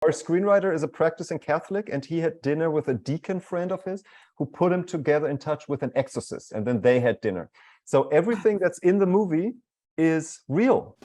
Our screenwriter is a practicing Catholic, and he had dinner with a deacon friend of his who put him together in touch with an exorcist, and then they had dinner. So everything that's in the movie is real.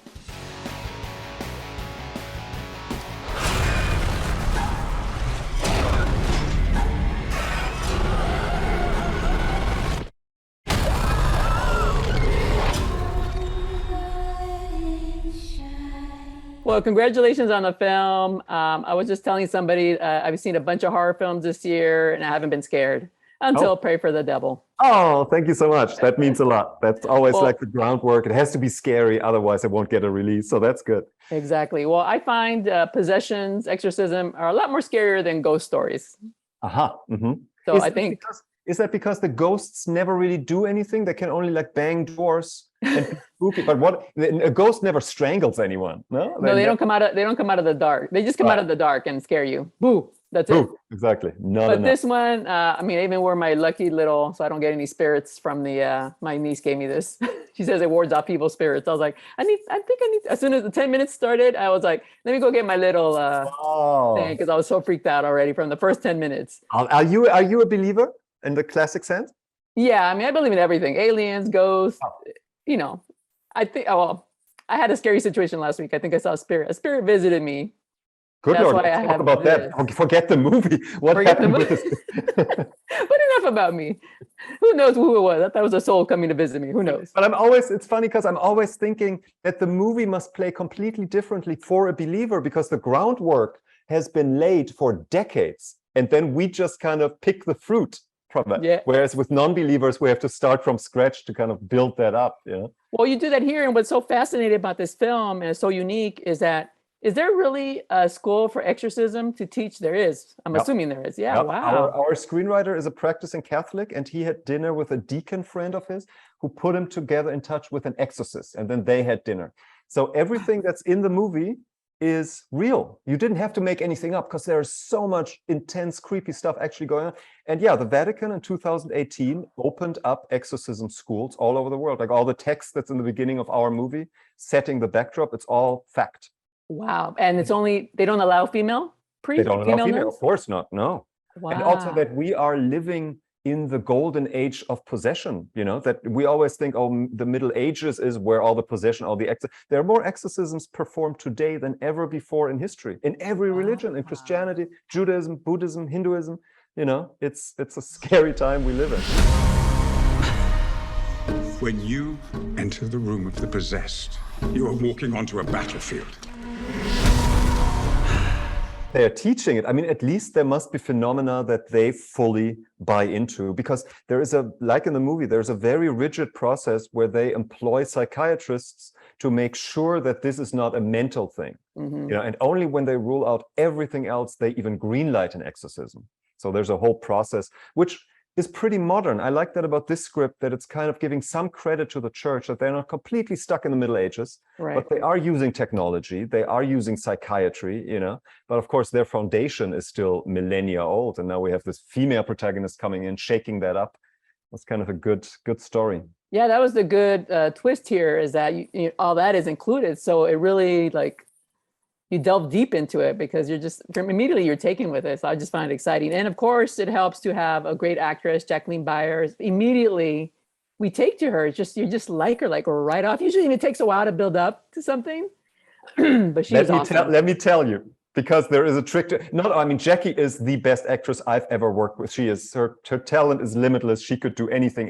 Well, congratulations on the film. I was just telling somebody I've seen a bunch of horror films this year and I haven't been scared until Pray for the Devil. Oh, thank you so much. That means a lot. That's always like the groundwork. It has to be scary, otherwise it won't get a release. So that's good. Exactly. Well, I find possessions, exorcism are a lot more scarier than ghost stories. So I think... Is that because the ghosts never really do anything? They can only like bang doors and be spooky. But what, a ghost never strangles anyone, no? No, they don't come out of the dark. They just come out of the dark and scare you. Boo. That's it. Exactly. But this one, I mean, I even wore my lucky little, so I don't get any spirits from the, my niece gave me this. She says it wards off evil spirits. I was like, I think I need, as soon as the 10 minutes started, I was like, let me go get my little thing, because I was so freaked out already from the first 10 minutes. Are you a believer in the classic sense? Yeah, I mean, I believe in everything. Aliens, ghosts, you know. I think, well, I had a scary situation last week. I think I saw a spirit. A spirit visited me. Good Lord, let's talk about that. Forget the movie. What happened with this? But enough about me. Who knows who it was? That was a soul coming to visit me. Who knows? But it's funny because I'm always thinking that the movie must play completely differently for a believer, because the groundwork has been laid for decades. And then we just kind of pick the fruit from it. Yeah. Whereas with non-believers, we have to start from scratch to kind of build that up. Yeah. Well, you do that here. And what's so fascinating about this film and so unique is that, is there really a school for exorcism to teach? There is. I'm assuming there is. Yeah, wow. Our screenwriter is a practicing Catholic, and he had dinner with a deacon friend of his who put him together in touch with an exorcist, and then they had dinner. So everything that's in the movie is real. You didn't have to make anything up, because there's so much intense, creepy stuff actually going on. And yeah, the Vatican in 2018 opened up exorcism schools all over the world. Like all the text that's in the beginning of our movie, setting the backdrop, it's all fact. Wow. And it's only, they don't allow female priests? They don't allow female, of course not, no. Wow. And also that we are living in the golden age of possession, you know, that we always think, oh, the Middle Ages is where all the possession, all the there are more exorcisms performed today than ever before in history, in every religion, in Christianity, Judaism, Buddhism, Hinduism, you know, it's a scary time we live in. When you enter the room of the possessed, you are walking onto a battlefield. They are teaching it. I mean, at least there must be phenomena that they fully buy into, because there is like in the movie, there's a very rigid process where they employ psychiatrists to make sure that this is not a mental thing. You know, and only when they rule out everything else, they even greenlight an exorcism. So there's a whole process, which is pretty modern. I like that about this script, that it's kind of giving some credit to the church, that they're not completely stuck in the Middle Ages, but they are using technology, they are using psychiatry, you know, but of course their foundation is still millennia old. And now we have this female protagonist coming in, shaking that up. That's kind of a good story. Yeah, that was the good twist here, is that all that is included. So it really, like, you delve deep into it, because you're just immediately you're taken with it. So I just find it exciting. And of course, it helps to have a great actress, Jacqueline Byers. Immediately we take to her. It's just, you just like her, right off. Usually it takes a while to build up to something, but she's awesome. Let me tell you, because there is a trick to, I mean, Jackie is the best actress I've ever worked with. She is, her talent is limitless. She could do anything.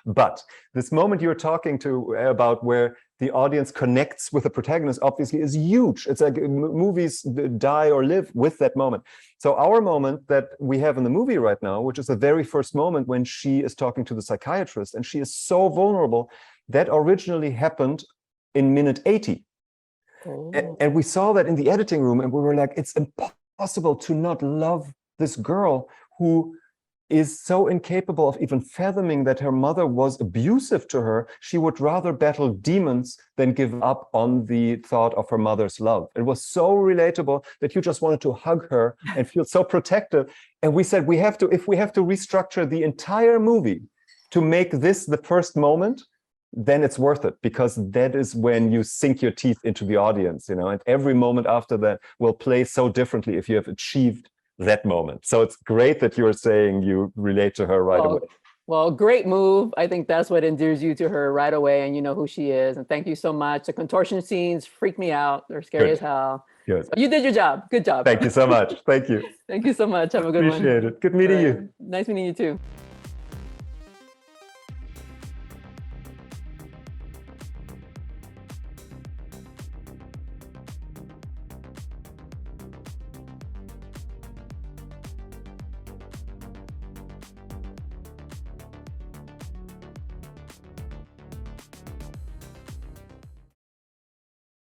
But this moment you're talking about where the audience connects with the protagonist obviously is huge. It's like movies die or live with that moment. So our moment that we have in the movie right now, which is the very first moment when she is talking to the psychiatrist and she is so vulnerable, that originally happened in minute 80. And we saw that in the editing room, and we were like, it's impossible to not love this girl who is so incapable of even fathoming that her mother was abusive to her. She would rather battle demons than give up on the thought of her mother's love. It was so relatable that you just wanted to hug her and feel so protective. And we said, if we have to restructure the entire movie to make this the first moment, then it's worth it, because that is when you sink your teeth into the audience, you know, and every moment after that will play so differently if you have achieved that moment. So it's great that you're saying you relate to her right away. Well, great move. I think that's what endears you to her right away, and you know who she is. And thank you so much. The contortion scenes freak me out. They're scary as hell. Good. So you did your job. Good job. Thank you so much. Thank you. Thank you so much. Have a good one. Appreciate it. Good meeting you. Nice meeting you too.